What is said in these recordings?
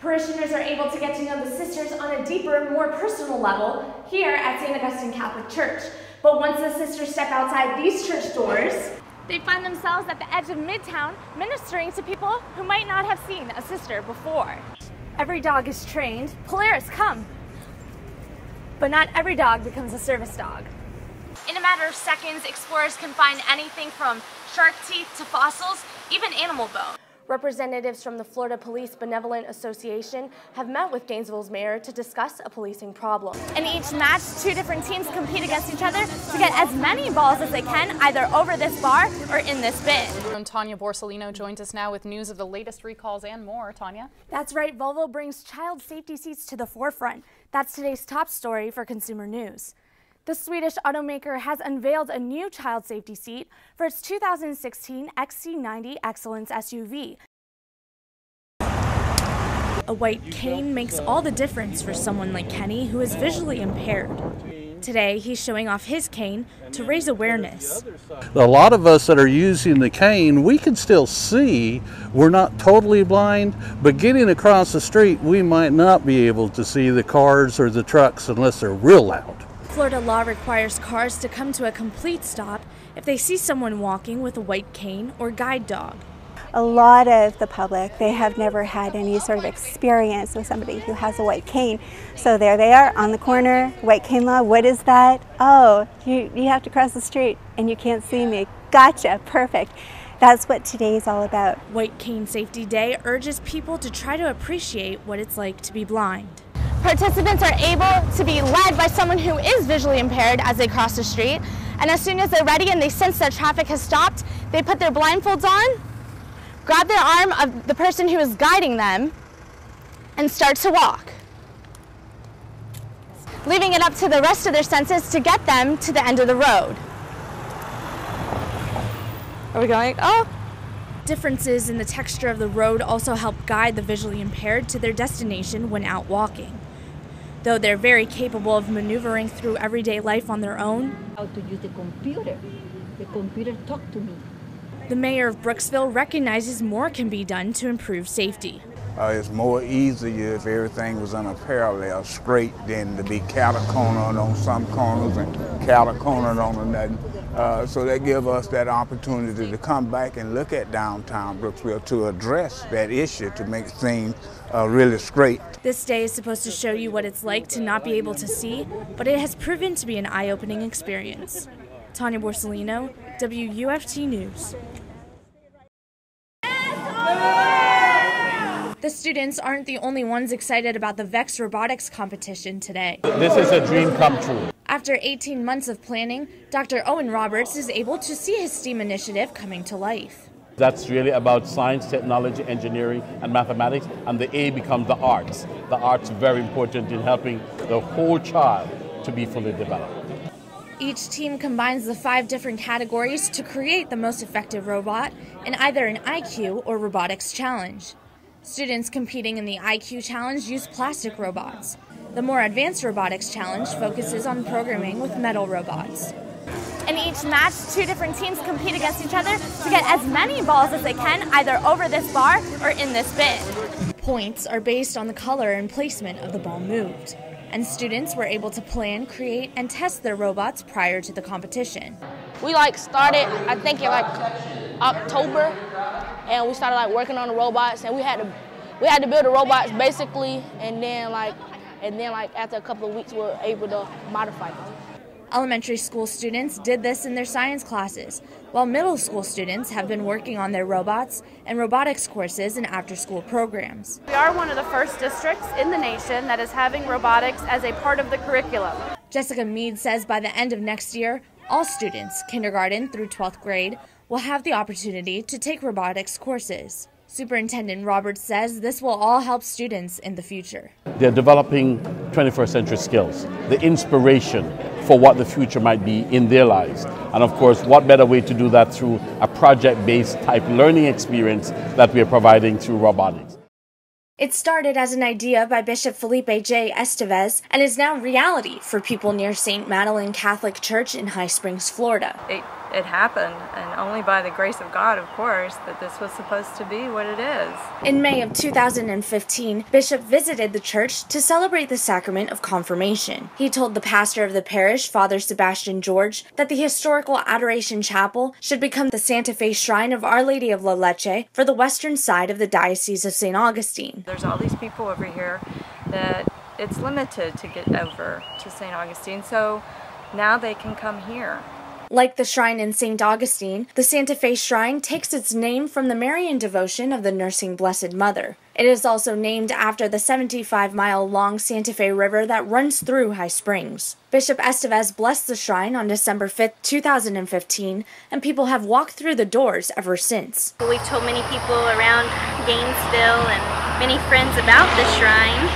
Parishioners are able to get to know the sisters on a deeper, more personal level here at St. Augustine Catholic Church. But once the sisters step outside these church doors, they find themselves at the edge of Midtown ministering to people who might not have seen a sister before. Every dog is trained. Polaris, come! But not every dog becomes a service dog. In a matter of seconds, explorers can find anything from shark teeth to fossils, even animal bone. Representatives from the Florida Police Benevolent Association have met with Gainesville's mayor to discuss a policing problem. In each match, two different teams compete against each other to get as many balls as they can, either over this bar or in this bin. And Tonia Borsellino joins us now with news of the latest recalls and more. Tonia? That's right, Volvo brings child safety seats to the forefront. That's today's top story for Consumer News. The Swedish automaker has unveiled a new child safety seat for its 2016 XC90 Excellence SUV. A white cane makes all the difference for someone like Kenny, who is visually impaired. Today, he's showing off his cane to raise awareness. A lot of us that are using the cane, we can still see. We're not totally blind, but getting across the street, we might not be able to see the cars or the trucks unless they're real loud. Florida law requires cars to come to a complete stop if they see someone walking with a white cane or guide dog. A lot of the public, they have never had any sort of experience with somebody who has a white cane. So there they are on the corner, white cane law, what is that? Oh, you have to cross the street and you can't see me. Gotcha, perfect. That's what today's all about. White Cane Safety Day urges people to try to appreciate what it's like to be blind. Participants are able to be led by someone who is visually impaired as they cross the street. And as soon as they're ready and they sense that traffic has stopped, they put their blindfolds on, grab their arm of the person who is guiding them, and start to walk, leaving it up to the rest of their senses to get them to the end of the road. Are we going? Oh! Differences in the texture of the road also help guide the visually impaired to their destination when out walking. Though they're very capable of maneuvering through everyday life on their own, how to use the computer talked to me. The mayor of Brooksville recognizes more can be done to improve safety. It's more easier if everything was on a parallel straight than to be catty-cornered on some corners and catty-cornered on nothing. So that gives us that opportunity to come back and look at downtown Brooksville to address that issue, to make things really straight. This day is supposed to show you what it's like to not be able to see, but it has proven to be an eye-opening experience. Tonia Borsellino, WUFT News. The students aren't the only ones excited about the VEX robotics competition today. This is a dream come true. After 18 months of planning, Dr. Owen Roberts is able to see his STEAM initiative coming to life. That's really about science, technology, engineering, and mathematics, and the A becomes the arts. The arts are very important in helping the whole child to be fully developed. Each team combines the 5 different categories to create the most effective robot in either an IQ or robotics challenge. Students competing in the IQ challenge use plastic robots. The more advanced robotics challenge focuses on programming with metal robots. In each match, two different teams compete against each other to get as many balls as they can, either over this bar or in this bin. Points are based on the color and placement of the ball moved, and students were able to plan, create, and test their robots prior to the competition. We started, I think in October, and we started working on the robots, and we had to build the robots basically, and then after a couple of weeks we were able to modify them. Elementary school students did this in their science classes, while middle school students have been working on their robots and robotics courses and after-school programs. We are one of the first districts in the nation that is having robotics as a part of the curriculum. Jessica Mead says by the end of next year, all students, kindergarten through 12th grade, will have the opportunity to take robotics courses. Superintendent Roberts says this will all help students in the future. They're developing 21st century skills, the inspiration for what the future might be in their lives. And of course, what better way to do that through a project-based type learning experience that we are providing through robotics. It started as an idea by Bishop Felipe J. Estevez and is now reality for people near St. Madeleine Catholic Church in High Springs, Florida. It it happened, and only by the grace of God, of course, that this was supposed to be what it is. In May of 2015, Bishop visited the church to celebrate the sacrament of confirmation. He told the pastor of the parish, Father Sebastian George, that the historical Adoration Chapel should become the Santa Fe Shrine of Our Lady of La Leche for the western side of the Diocese of St. Augustine. There's all these people over here that it's limited to get over to St. Augustine, so now they can come here. Like the shrine in St. Augustine, the Santa Fe Shrine takes its name from the Marian devotion of the Nursing Blessed Mother. It is also named after the 75-mile-long Santa Fe River that runs through High Springs. Bishop Estevez blessed the shrine on December 5, 2015, and people have walked through the doors ever since. We've told many people around Gainesville and many friends about the shrine,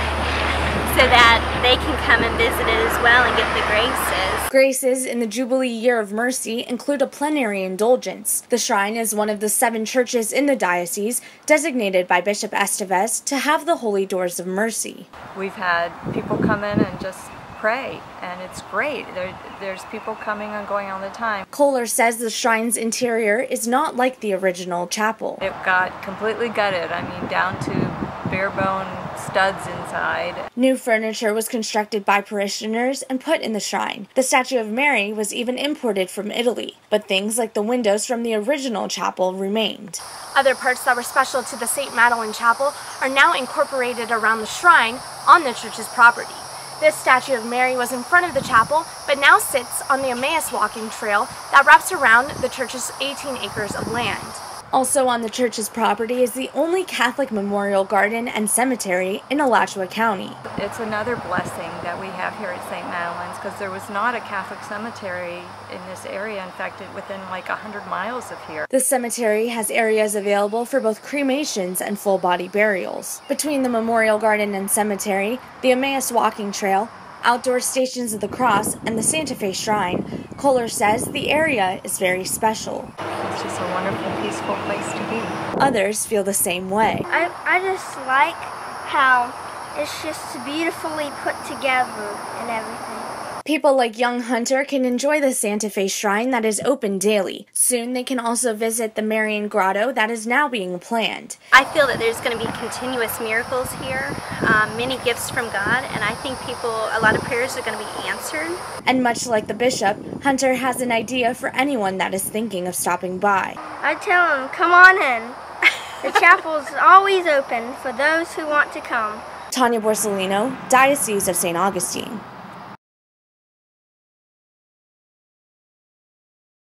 so that they can come and visit it as well and get the graces. Graces in the Jubilee Year of Mercy include a plenary indulgence. The shrine is one of the 7 churches in the diocese designated by Bishop Estevez to have the Holy Doors of Mercy. We've had people come in and just pray, and it's great. There's people coming and going all the time. Kohler says the shrine's interior is not like the original chapel. It got completely gutted, I mean down to bare bone studs inside. New furniture was constructed by parishioners and put in the shrine. The statue of Mary was even imported from Italy, but things like the windows from the original chapel remained. Other parts that were special to the St. Madeleine Chapel are now incorporated around the shrine on the church's property. This statue of Mary was in front of the chapel, but now sits on the Emmaus walking trail that wraps around the church's 18 acres of land. Also on the church's property is the only Catholic memorial garden and cemetery in Alachua County. It's another blessing that we have here at St. Madeleine's, because there was not a Catholic cemetery in this area. In fact, within like 100 miles of here. The cemetery has areas available for both cremations and full-body burials. Between the memorial garden and cemetery, the Emmaus walking trail, outdoor Stations of the Cross, and the Santa Fe Shrine, Kohler says the area is very special. It's just a wonderful, peaceful place to be. Others feel the same way. I just like how it's just beautifully put together and everything. People like young Hunter can enjoy the Santa Fe Shrine that is open daily. Soon they can also visit the Marian Grotto that is now being planned. I feel that there's going to be continuous miracles here, many gifts from God, and I think a lot of prayers are going to be answered. And much like the bishop, Hunter has an idea for anyone that is thinking of stopping by. I tell them, come on in. The chapel is always open for those who want to come. Tonia Borsellino, Diocese of St. Augustine.